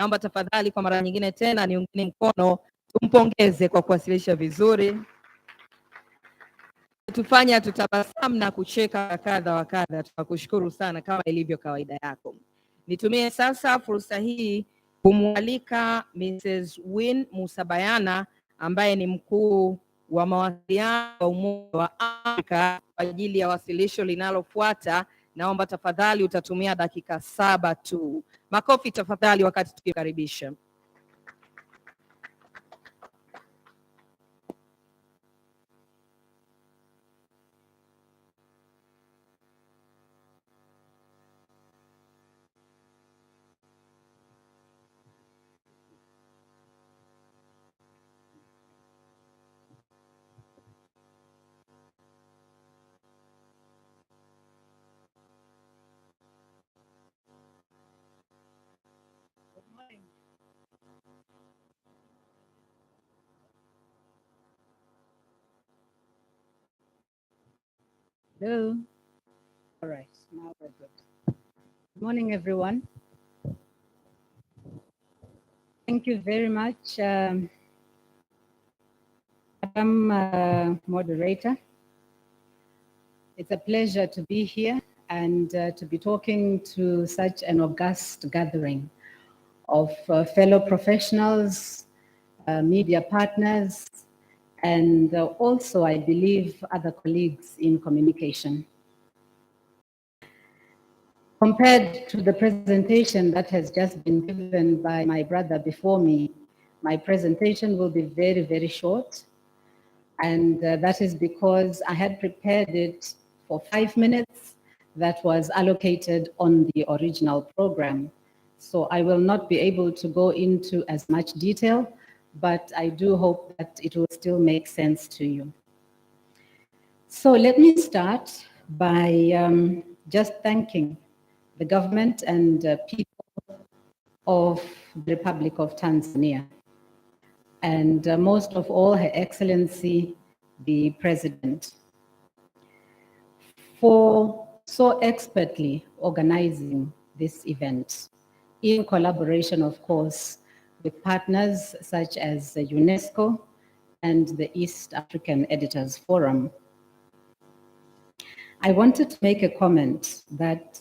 Naomba tafadhali kwa mara nyingine tena niungeni mkono, tumpongeze kwa kuwasilisha vizuri. Tufanya tutabasamu na kucheka kadha wa kadha. Tunakushukuru sana kama ilivyo kawaida yako. Nitumie sasa fursa hii kumwalika Mrs. Win Musabayana ambaye ni mkuu wa mawasiliano wa Umoja wa Afrika kwa ajili ya wasilisho linalofuata. Naomba tafadhali utatumia dakika 7 tu. Makofi tafadhali wakati tukikaribisha. Hello. All right, now we're good. Good morning, everyone. Thank you very much, Madam Moderator. It's a pleasure to be here and to be talking to such an august gathering of fellow professionals, media partners, and also, I believe, other colleagues in communication. Compared to the presentation that has just been given by my brother before me, my presentation will be very, very short. And that is because I had prepared it for 5 minutes that was allocated on the original program. So I will not be able to go into as much detail, but I do hope that it will still make sense to you. So let me start by just thanking the government and people of the Republic of Tanzania, and most of all, Her Excellency, the President, for so expertly organizing this event in collaboration, of course, with partners such as UNESCO and the East African Editors Forum. I wanted to make a comment that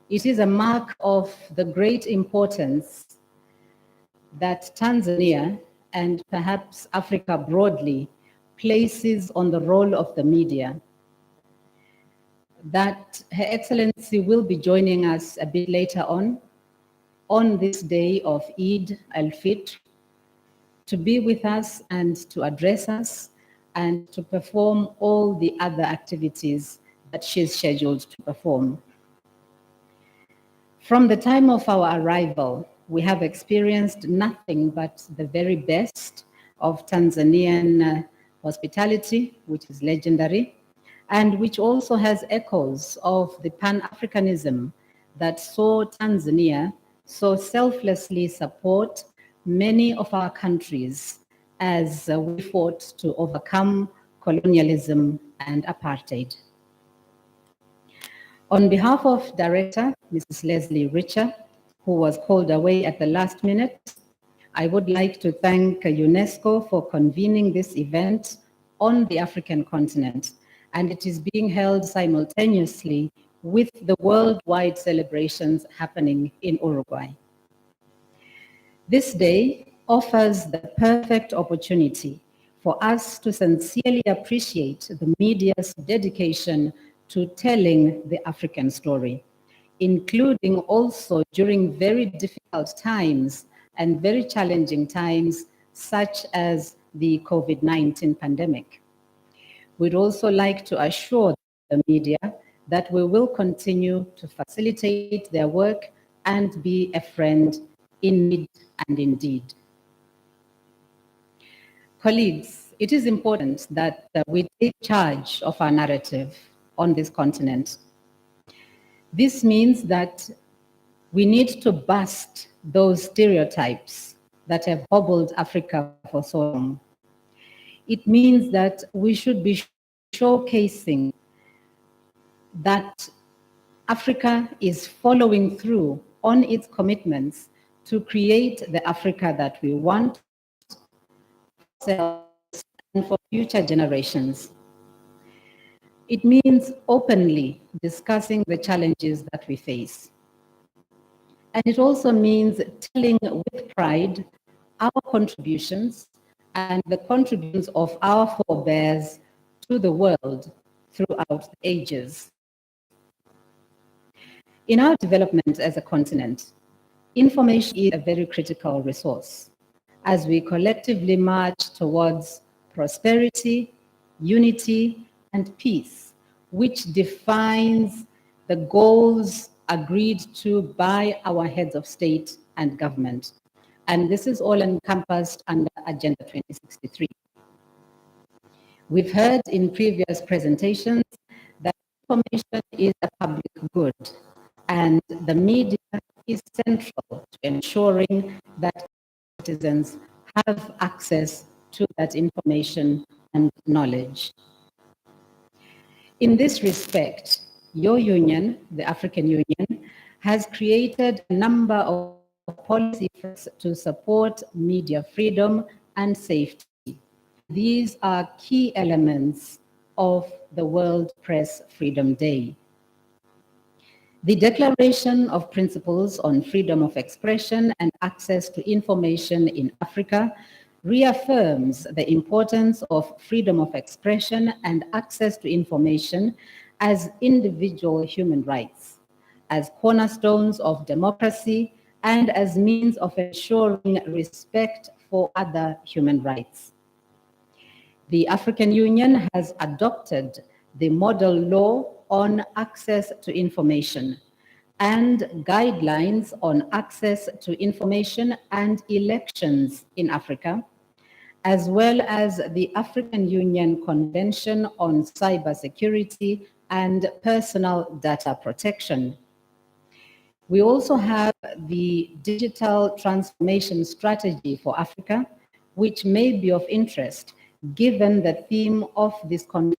it is a mark of the great importance that Tanzania and perhaps Africa broadly places on the role of the media, that Her Excellency will be joining us a bit later on this day of Eid al-Fitr, to be with us and to address us and to perform all the other activities that she's scheduled to perform. From the time of our arrival, we have experienced nothing but the very best of Tanzanian hospitality, which is legendary, and which also has echoes of the Pan-Africanism that saw Tanzania so selflessly support many of our countries as we fought to overcome colonialism and apartheid. On behalf of Director Mrs. Leslie Richer, who was called away at the last minute, I would like to thank UNESCO for convening this event on the African continent, and it is being held simultaneously with the worldwide celebrations happening in Uruguay. This day offers the perfect opportunity for us to sincerely appreciate the media's dedication to telling the African story, including also during very difficult times and very challenging times, such as the COVID-19 pandemic. We'd also like to assure the media that we will continue to facilitate their work and be a friend in need and in deed. Colleagues, it is important that we take charge of our narrative on this continent. This means that we need to bust those stereotypes that have hobbled Africa for so long. It means that we should be showcasing that Africa is following through on its commitments to create the Africa that we want for ourselves and for future generations. It means openly discussing the challenges that we face. And it also means telling with pride our contributions and the contributions of our forebears to the world throughout the ages. In our development as a continent, information is a very critical resource as we collectively march towards prosperity, unity, and peace, which defines the goals agreed to by our heads of state and government. And this is all encompassed under Agenda 2063. We've heard in previous presentations that information is a public good, and the media is central to ensuring that citizens have access to that information and knowledge. In this respect, your union, the African Union, has created a number of policy efforts to support media freedom and safety. These are key elements of the World Press Freedom Day. The Declaration of Principles on Freedom of Expression and Access to Information in Africa reaffirms the importance of freedom of expression and access to information as individual human rights, as cornerstones of democracy, and as means of ensuring respect for other human rights. The African Union has adopted the model law on access to information and guidelines on access to information and elections in Africa, as well as the African Union Convention on Cybersecurity and Personal Data Protection. We also have the Digital Transformation Strategy for Africa, which may be of interest given the theme of this conference.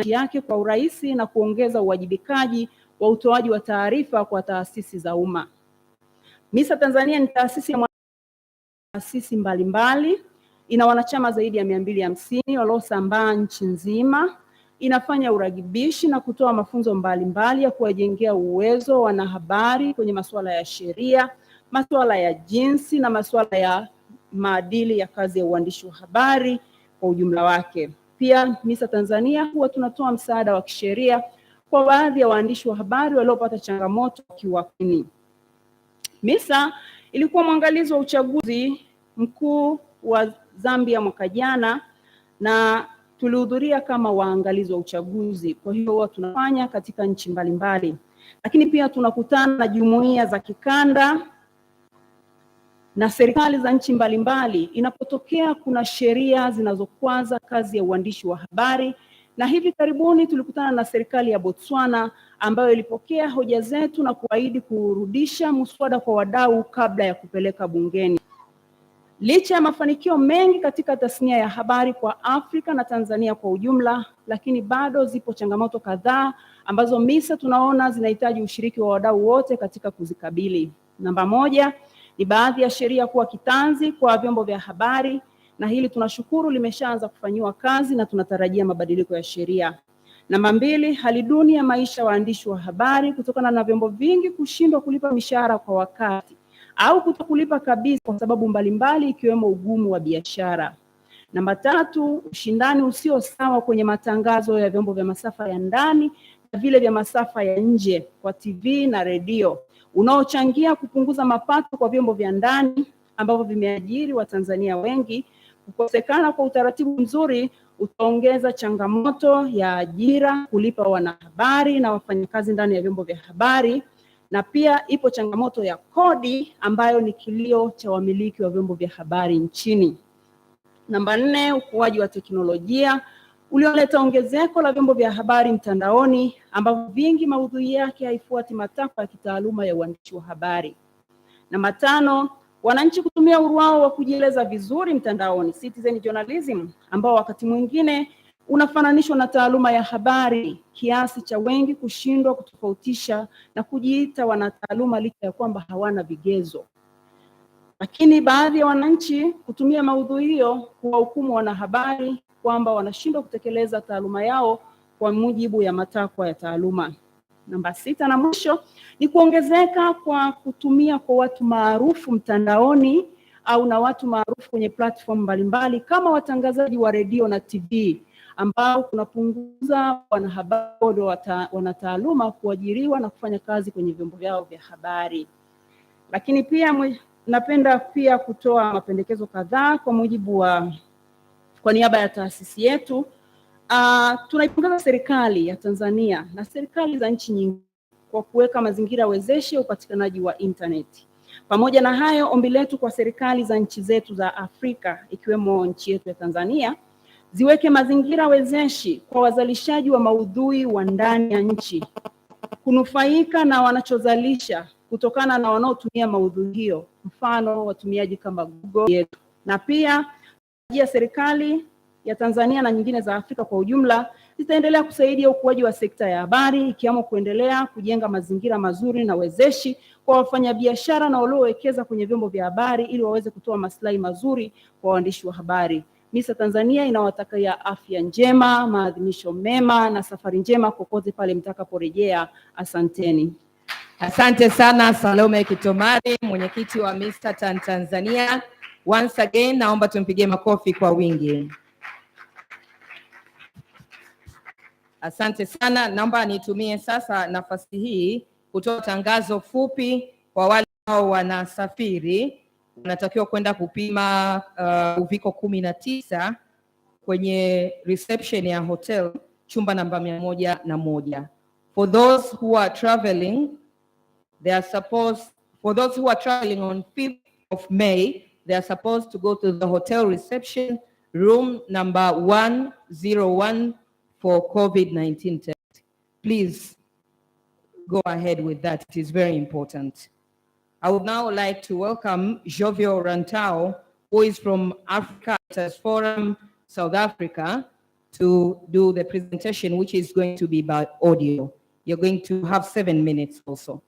yake kwa urahisi na kuongeza uwajibikaji wa utoaji wa taarifa kwa taasisi za umma. MISA Tanzania ni taasisi mbalimbali, ina wanachama zaidi ya 250 waliosambaa nchi nzima. Inafanya uragibishi na kutoa mafunzo mbalimbali ya kuwajengea uwezo wanahabari kwenye masuala ya sheria, masuala ya jinsi na masuala ya maadili ya kazi ya uandishi wa habari kwa ujumla wake. Pia MISA Tanzania huwa tunatoa msaada wa kisheria kwa baadhi ya waandishi wa habari waliopata changamoto kiwakini. MISA ilikuwa mwangalizi wa uchaguzi mkuu wa Zambia mwaka jana na tulihudhuria kama waangalizi wa uchaguzi. Kwa hiyo huwa tunafanya katika nchi mbalimbali. Lakini pia tunakutana na jumuiya za kikanda na serikali za nchi mbalimbali inapotokea kuna sheria zinazokwaza kazi ya uandishi wa habari. Na hivi karibuni tulikutana na serikali ya Botswana ambayo ilipokea hoja zetu na kuahidi kurudisha muswada kwa wadau kabla ya kupeleka bungeni. Licha ya mafanikio mengi katika tasnia ya habari kwa Afrika na Tanzania kwa ujumla, lakini bado zipo changamoto kadhaa ambazo MISA tunaona zinahitaji ushiriki wa wadau wote katika kuzikabili. Namba moja ni baadhi ya sheria kuwa kitanzi kwa vyombo vya habari, na hili tunashukuru limeshaanza kufanyiwa kazi na tunatarajia mabadiliko ya sheria. Namba mbili, hali duni ya maisha waandishi wa habari kutokana na vyombo vingi kushindwa kulipa mishahara kwa wakati au kutokulipa kabisa kwa sababu mbalimbali ikiwemo ugumu wa biashara. Namba tatu, ushindani usio sawa kwenye matangazo ya vyombo vya masafa ya ndani na vile vya masafa ya nje kwa TV na redio, unaochangia kupunguza mapato kwa vyombo vya ndani ambavyo vimeajiri Watanzania wengi. Kukosekana kwa utaratibu mzuri utaongeza changamoto ya ajira, kulipa wanahabari na wafanyakazi ndani ya vyombo vya habari, na pia ipo changamoto ya kodi ambayo ni kilio cha wamiliki wa vyombo vya habari nchini. Namba nne, ukuaji wa teknolojia ulioleta ongezeko la vyombo vya habari mtandaoni ambavyo vingi maudhui yake haifuati matakwa ya kitaaluma ya uandishi wa habari. Namba tano, wananchi kutumia uhuru wao wa kujieleza vizuri mtandaoni, citizen journalism, ambao wakati mwingine unafananishwa na taaluma ya habari kiasi cha wengi kushindwa kutofautisha na kujiita wanataaluma licha ya kwamba hawana vigezo. Lakini baadhi ya wananchi kutumia maudhui hiyo kuwahukumu wanahabari kwamba wanashindwa kutekeleza taaluma yao kwa mujibu ya matakwa ya taaluma. Namba sita na mwisho ni kuongezeka kwa kutumia kwa watu maarufu mtandaoni au na watu maarufu kwenye platform mbalimbali kama watangazaji wa redio na TV, ambao kunapunguza wanahabari wanataaluma kuajiriwa na kufanya kazi kwenye vyombo vyao vya habari. Lakini pia napenda pia kutoa mapendekezo kadhaa kwa niaba ya taasisi yetu. Tunaipongeza serikali ya Tanzania na serikali za nchi nyingine kwa kuweka mazingira wezeshi ya upatikanaji wa internet. Pamoja na hayo, ombi letu kwa serikali za nchi zetu za Afrika ikiwemo nchi yetu ya Tanzania ziweke mazingira wezeshi kwa wazalishaji wa maudhui wa ndani ya nchi kunufaika na wanachozalisha kutokana na wanaotumia maudhui hiyo, mfano watumiaji kama Google yetu. Na pia serikali ya Tanzania na nyingine za Afrika kwa ujumla zitaendelea kusaidia ukuaji wa sekta ya habari, ikiwemo kuendelea kujenga mazingira mazuri na wezeshi kwa wafanyabiashara na waliowekeza kwenye vyombo vya habari ili waweze kutoa maslahi mazuri kwa waandishi wa habari. MISA Tanzania inawatakia afya njema, maadhimisho mema na safari njema kokote pale mtakaporejea. Asanteni. Asante sana Salome Kitomari, mwenyekiti wa MISA Tanzania. Once again, naomba tumpigie makofi kwa wingi. Asante sana. Naomba nitumie sasa nafasi hii kutoa tangazo fupi kwa wale ambao wanasafiri, wanatakiwa kwenda kupima uviko 19 kwenye reception ya hotel chumba namba 101. For those who are traveling, on 5th of May, they are supposed to go to the hotel reception room number 101 for COVID-19 test. Please go ahead with that. It is very important. I would now like to welcome Jovial Rantau, who is from Africa Forum, South Africa, to do the presentation, which is going to be by audio. You're going to have 7 minutes also.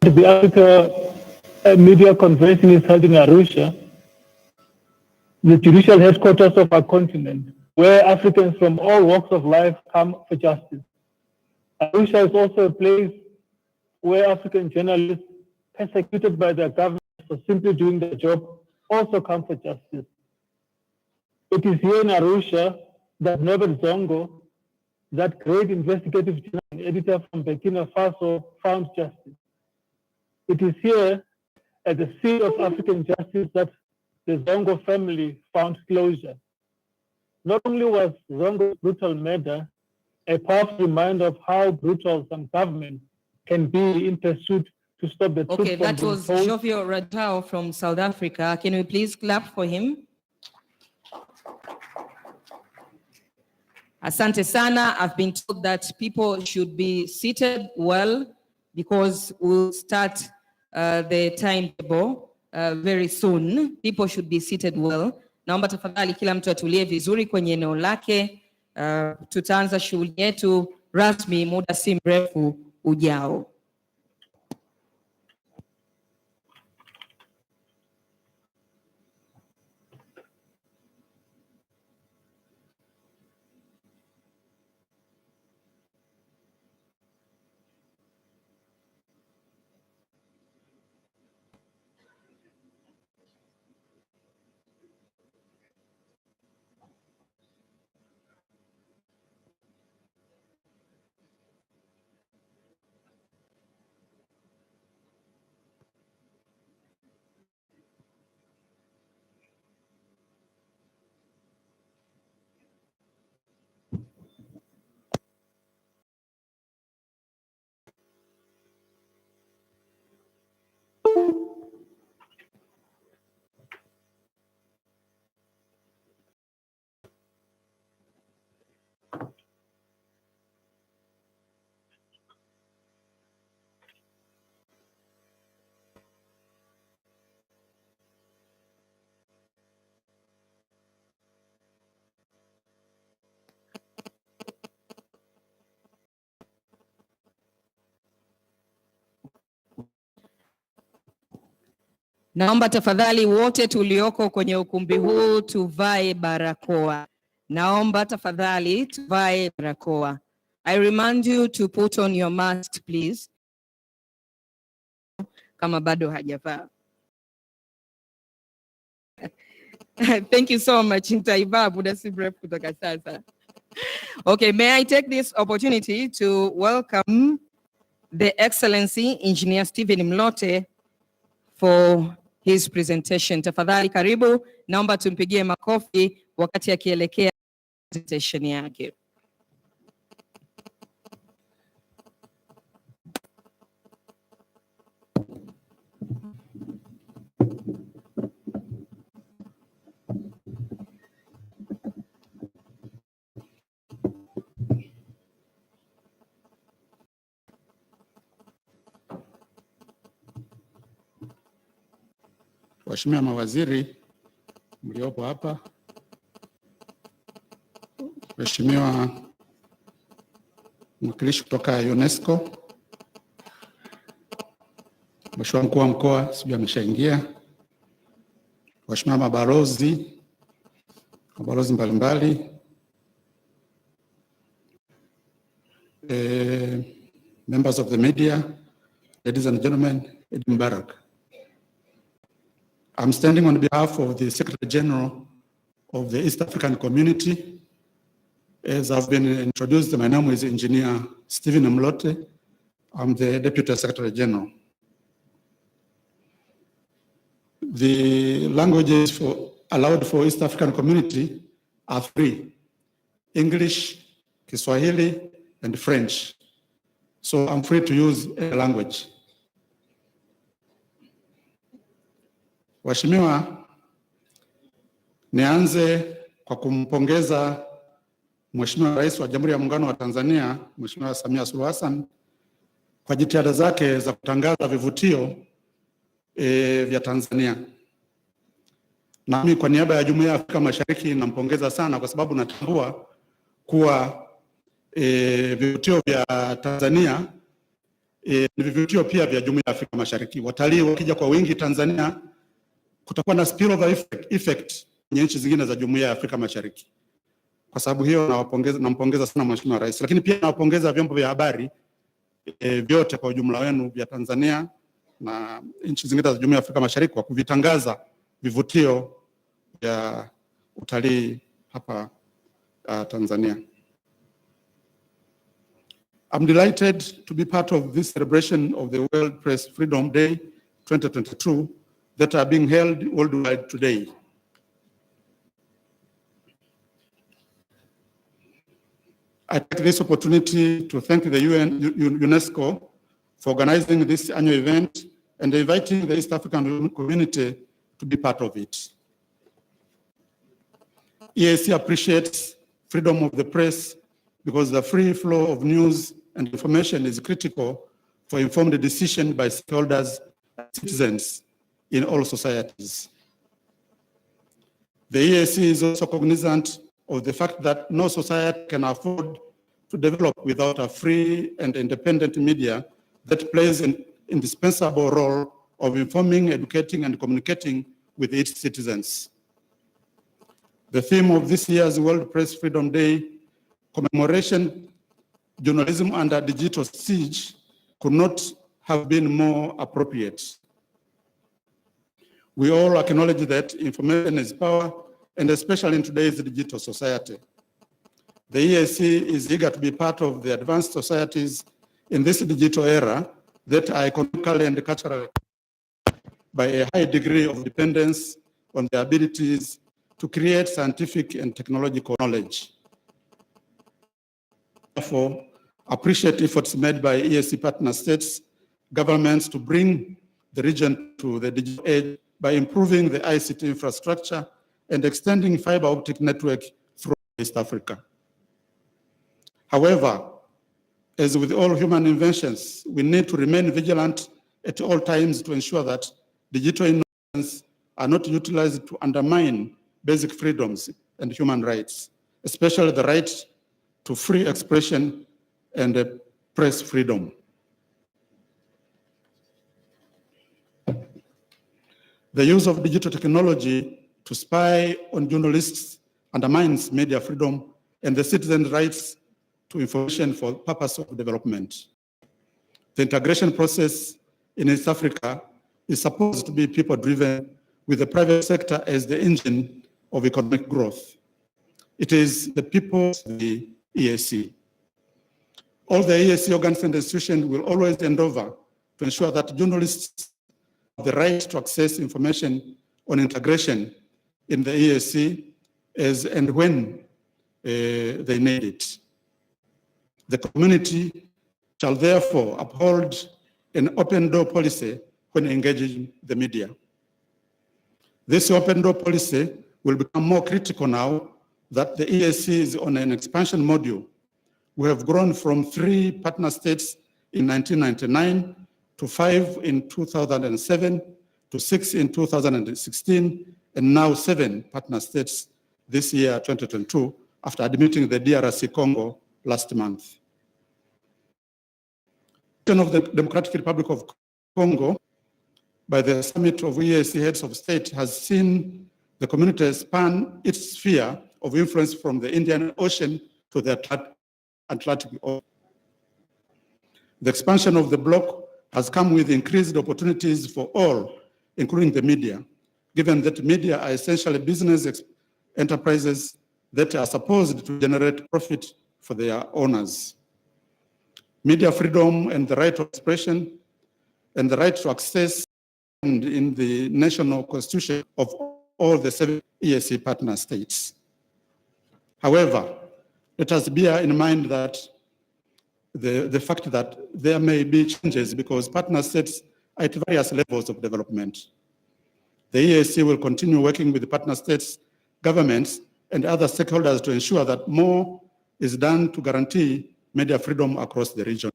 That the Africa Media Convention is held in Arusha, the judicial headquarters of our continent, where Africans from all walks of life come for justice. Arusha is also a place where African journalists persecuted by their government for simply doing their job also come for justice. It is here in Arusha that Norbert Zongo, that great investigative journal editor from Burkina Faso, found justice. It is here at the seat of African justice that the Zongo family found closure. Not only was Zongo's brutal murder a powerful reminder of how brutal some governments can be in pursuit to stop the truth. Okay, that was Jovio Ratao from South Africa. Can we please clap for him? Asante sana. I've been told that people should be seated well because we'll start the timetable very soon. People should be seated well. Naomba tafadhali kila mtu atulie vizuri kwenye eneo lake. Tutaanza shughuli yetu rasmi muda si mrefu ujao. Naomba tafadhali wote tulioko kwenye ukumbi huu tuvae barakoa. Naomba tafadhali tuvae barakoa. I remind you to put on your mask please. Kama bado hajavaa. Thank you so much. Nitaivaa muda si mrefu kutoka sasa. Okay, may I take this opportunity to welcome the Excellency Engineer Stephen Mlote for his presentation. Tafadhali karibu, naomba tumpigie makofi wakati akielekea presentation yake. Waheshimiwa mawaziri mliopo hapa, Mheshimiwa mwakilishi kutoka UNESCO, Mheshimiwa mkuu wa mkoa sijui ameshaingia, Mheshimiwa mabalozi mbalimbali, members of the media, ladies and gentlemen, Eid Mubarak. I'm standing on behalf of the Secretary General of the East African Community. As I've been introduced, my name is Engineer Stephen Mlote. I'm the Deputy Secretary General. The languages allowed for East African Community are 3: English, Kiswahili, and French. So I'm free to use a language. Waheshimiwa, nianze kwa kumpongeza Mheshimiwa Rais wa Jamhuri ya Muungano wa Tanzania, Mheshimiwa Samia Suluhu Hassan, kwa jitihada zake za kutangaza vivutio vya Tanzania. Nami kwa niaba ya Jumuiya ya Afrika Mashariki nampongeza sana kwa sababu natambua kuwa vivutio vya Tanzania ni vivutio pia vya Jumuiya ya Afrika Mashariki. Watalii wakija kwa wingi Tanzania, kutakuwa na spillover effect kwenye nchi zingine za Jumuiya ya Afrika Mashariki. Kwa sababu hiyo nampongeza sana Mheshimiwa Rais, lakini pia nawapongeza vyombo vya habari vyote kwa ujumla wenu vya Tanzania na nchi zingine za Jumuiya ya Afrika Mashariki kwa kuvitangaza vivutio vya utalii hapa Tanzania. I'm delighted to be part of this celebration of the World Press Freedom Day 2022 that are being held worldwide today. I take this opportunity to thank the UNESCO for organizing this annual event and inviting the East African community to be part of it. EAC appreciates freedom of the press because the free flow of news and information is critical for informed decision by stakeholders and citizens in all societies. The EAC is also cognizant of the fact that no society can afford to develop without a free and independent media that plays an indispensable role of informing, educating, and communicating with its citizens. The theme of this year's World Press Freedom Day commemoration, Journalism Under Digital Siege, could not have been more appropriate. We all acknowledge that information is power, and especially in today's digital society. The EAC is eager to be part of the advanced societies in this digital era that are economically and culturally by a high degree of dependence on their abilities to create scientific and technological knowledge. Therefore, appreciate efforts made by EAC partner states, governments to bring the region to the digital age by improving the ICT infrastructure and extending fiber optic network through East Africa. However, as with all human inventions, we need to remain vigilant at all times to ensure that digital innovations are not utilized to undermine basic freedoms and human rights, especially the right to free expression and press freedom. The use of digital technology to spy on journalists undermines media freedom and the citizens' rights to information for purpose of development. The integration process in East Africa is supposed to be people-driven, with the private sector as the engine of economic growth. It is the people, the EAC. All the EAC organs and institutions will always endeavor to ensure that journalists have the right to access information on integration in the EAC as and when they need it. The community shall therefore uphold an open door policy when engaging the media. This open door policy will become more critical now that the EAC is on an expansion module. We have grown from 3 partner states in 1999 to 5 in 2007 to 6 in 2016 and now 7 partner states this year, 2022, after admitting the DRC Congo last month. Of the Democratic Republic of Congo by the Summit of EAC Heads of State has seen the community span its sphere of influence from the Indian Ocean to the Atlantic Ocean. The expansion of the bloc has come with increased opportunities for all, including the media, given that media are essentially business enterprises that are supposed to generate profit for their owners. Media freedom and the right of expression and the right to access in the national constitution of all the 7 EAC partner states. However, let us bear in mind that the fact that there may be changes because partner states are at various levels of development. The EAC will continue working with the partner states, governments, and other stakeholders to ensure that more is done to guarantee media freedom across the region.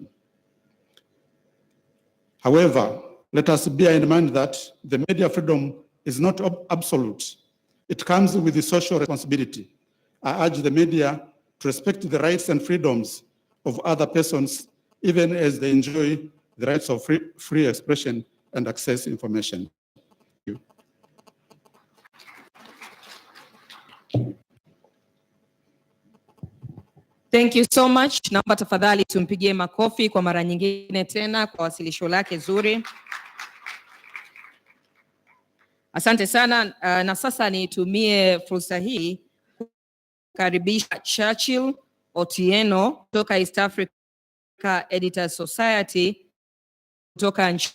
However, let us bear in mind that the media freedom is not absolute. It comes with the social responsibility. I urge the media to respect the rights and freedoms of other persons, even as they enjoy the rights of free expression and access information. Thank you. Thank you so much. Naomba tafadhali tumpigie makofi kwa mara nyingine tena kwa wasilisho lake zuri. Asante sana, na sasa nitumie fursa hii kukaribisha Churchill Otieno kutoka East Africa Editors Society kutoka nchi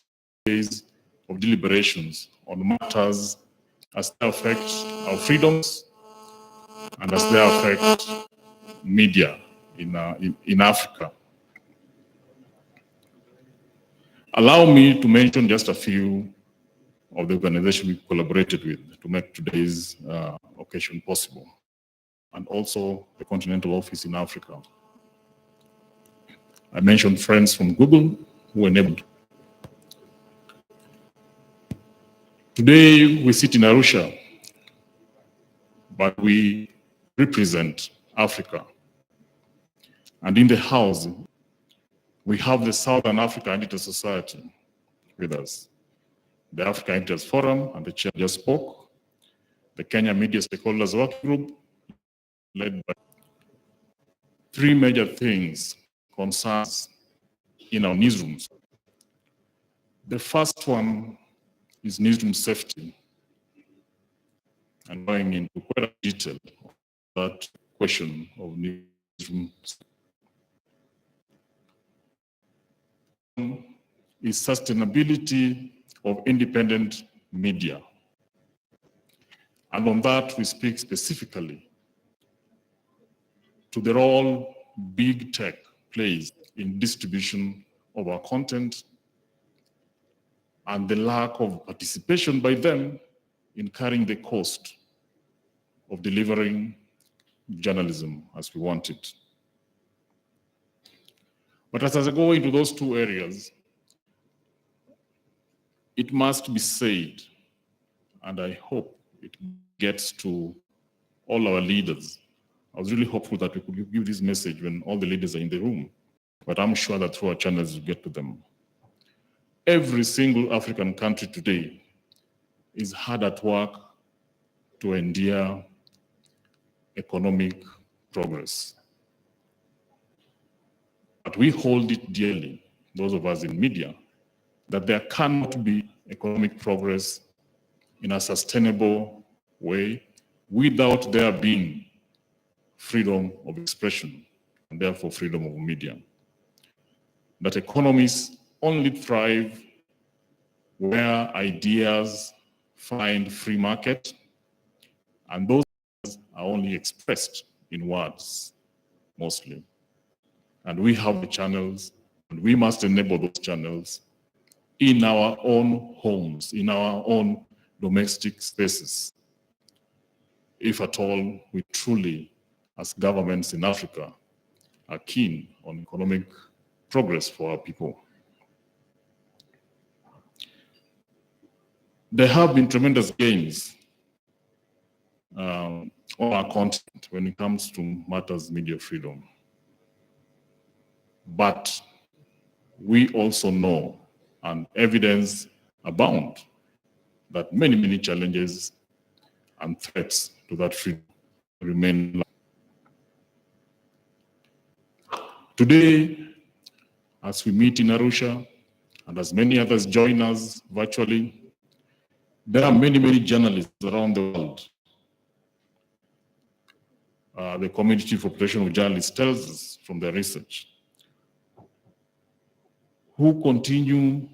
days of deliberations on matters as they affect our freedoms and as they affect media in Africa. Allow me to mention just a few of the organizations we collaborated with to make today's occasion possible, and also the Continental Office in Africa. I mentioned friends from Google who enabled. Today we sit in Arusha, but we represent Africa. And in the house, we have the Southern Africa Editors Society with us, the Africa Editors Forum, and the chair just spoke, the Kenya Media Stakeholders Working Group, led by 3 major things concerns in our newsrooms. The first one is newsroom safety, and going into quite a detail of that question of newsroom safety. Is sustainability of independent media. And on that, we speak specifically to the role big tech plays in distribution of our content and the lack of participation by them in carrying the cost of delivering journalism as we want it. But as I go into those 2 areas, it must be said, and I hope it gets to all our leaders. I was really hopeful that we could give this message when all the leaders are in the room, but I'm sure that through our channels we get to them. Every single African country today is hard at work to endear economic progress. But we hold it dearly, those of us in media, that there cannot be economic progress in a sustainable way without there being freedom of expression and therefore freedom of media. That economies only thrive where ideas find free market, and those are only expressed in words mostly. And we have the channels, and we must enable those channels in our own homes, in our own domestic spaces, if at all we truly, as governments in Africa, are keen on economic progress for our people. There have been tremendous gains on our continent when it comes to matters media freedom. But we also know, and evidence abound, that many, many challenges and threats to that freedom remain. Today, as we meet in Arusha, and as many others join us virtually, there are many, many journalists around the world. The Community for Protection of Journalists tells us from their research, who continue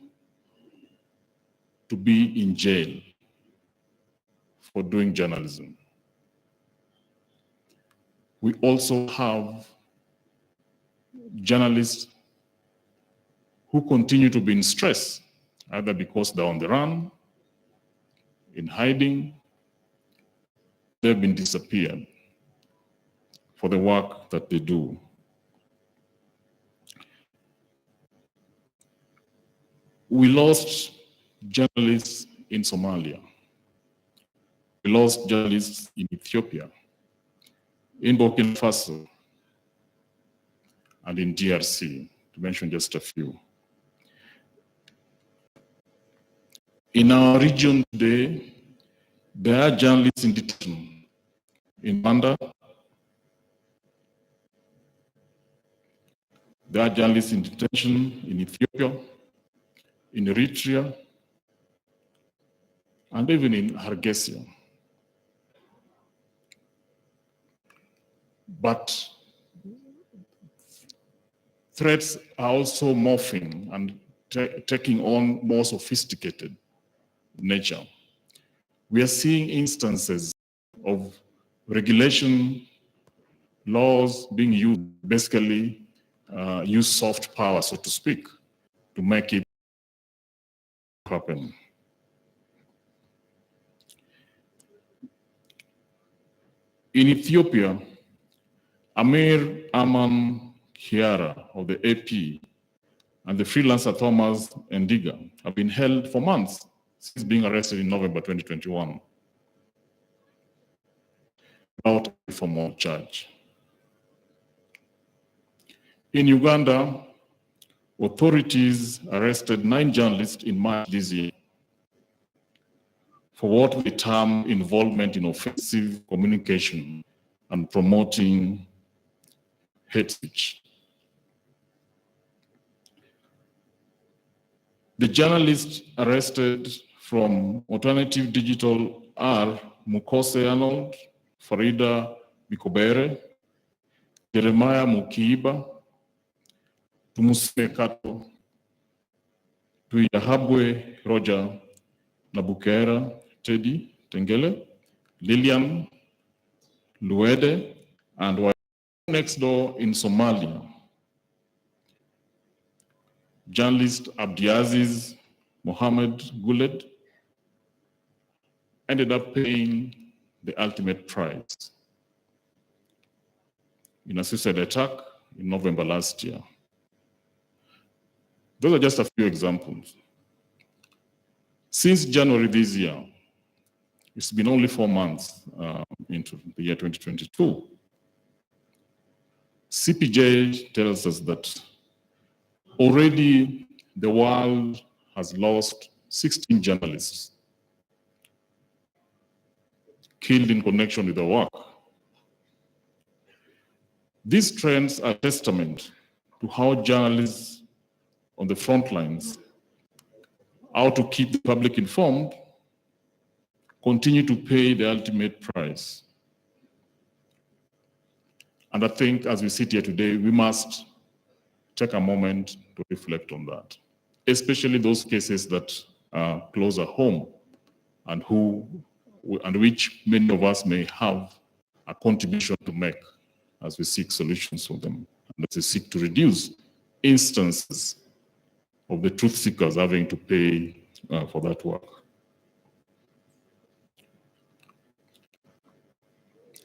to be in jail for doing journalism. We also have journalists who continue to be in stress, either because they're on the run, in hiding, they've been disappeared for the work that they do. We lost journalists in Somalia. We lost journalists in Ethiopia, in Burkina Faso, and in DRC, to mention just a few. In our region today, there are journalists in detention in Rwanda. There are journalists in detention in Ethiopia, in Eritrea, and even in Hargeisa. But threats are also morphing and taking on more sophisticated nature. We are seeing instances of regulation laws being used, basically use soft power, so to speak, to make it happen. In Ethiopia, Amir Aman Kiara of the AP and the freelancer Thomas Endiga have been held for months since being arrested in November 2021 without a formal charge. In Uganda, authorities arrested 9 journalists in March this year for what they term involvement in offensive communication and promoting hate speech. The journalists arrested from Alternative Digital are Mukose Arnold, Farida Bikobere, Jeremiah Mukiba, Tumusime Kato, Tuyahabwe Roger Nabukera Teddy Tengele, Lilian Luede, and next door in Somalia, journalist Abdiaziz Mohammed Guled ended up paying the ultimate price in a suicide attack in November last year. Those are just a few examples. Since January this year, it's been only 4 months into the year 2022, CPJ tells us that already the world has lost 16 journalists killed in connection with the work. These trends are testament to how journalists on the front lines, how to keep the public informed, continue to pay the ultimate price. And I think as we sit here today, we must take a moment to reflect on that, especially those cases that are closer home and which many of us may have a contribution to make as we seek solutions for them, and as we seek to reduce instances of the truth seekers having to pay for that work.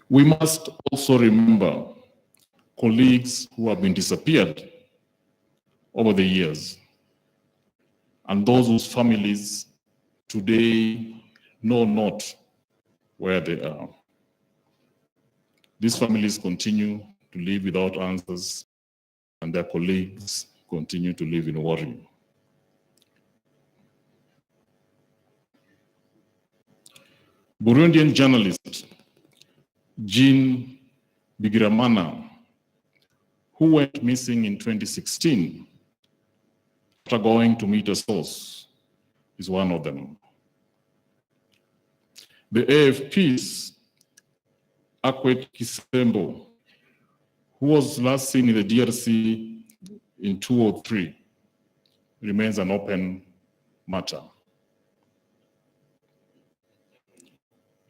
We must also remember colleagues who have been disappeared over the years, and those whose families today know not where they are. These families continue to live without answers, and their colleagues continue to live in worry. Burundian journalist Jean Bigiramana, who went missing in 2016 after going to meet a source, is one of them. The AFP's Akwet Kisembo, who was last seen in the DRC in 2003, remains an open matter.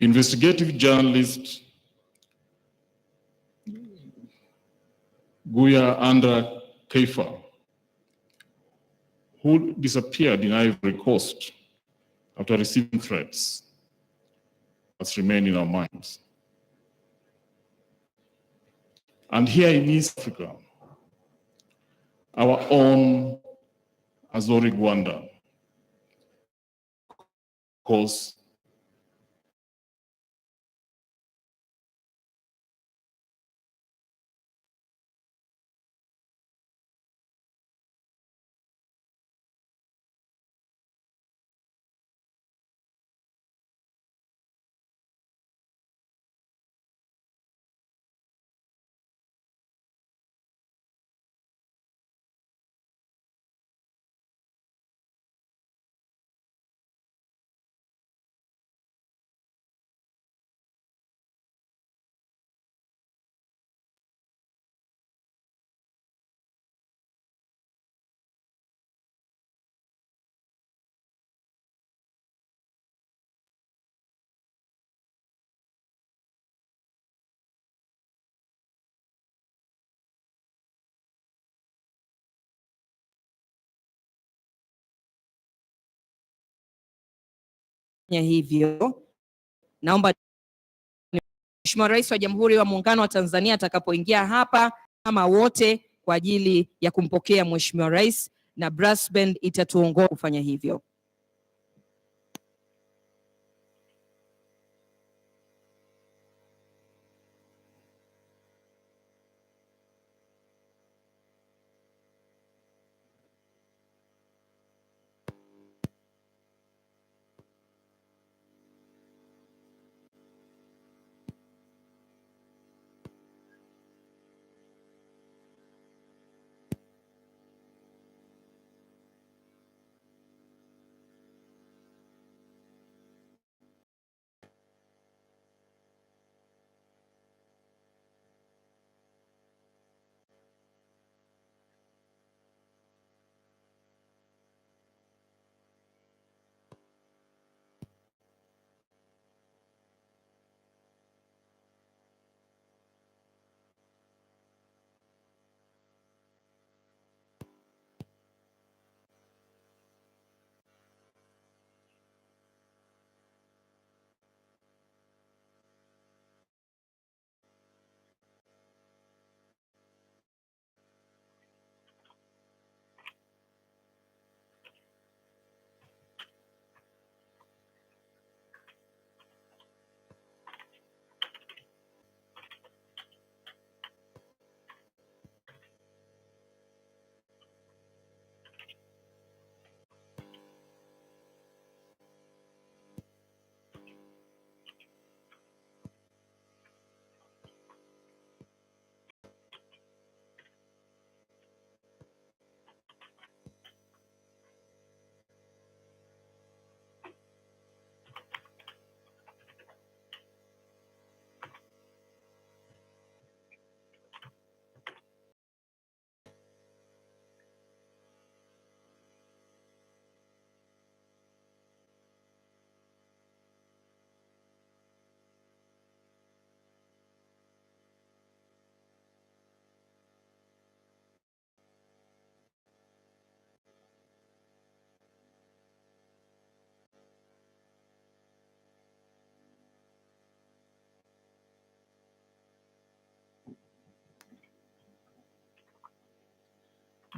Investigative journalist Guya Andra Keifa, who disappeared in Ivory Coast after receiving threats, has remained in our minds. And here in East Africa, our own Azori Gwanda, of course, hivyo naomba Mheshimiwa Rais wa Jamhuri wa Muungano wa Tanzania atakapoingia hapa kama wote kwa ajili ya kumpokea Mheshimiwa Rais, na brass band itatuongoza kufanya hivyo.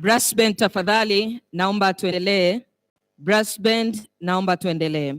Brass band tafadhali, naomba tuendelee. Brass band, naomba tuendelee.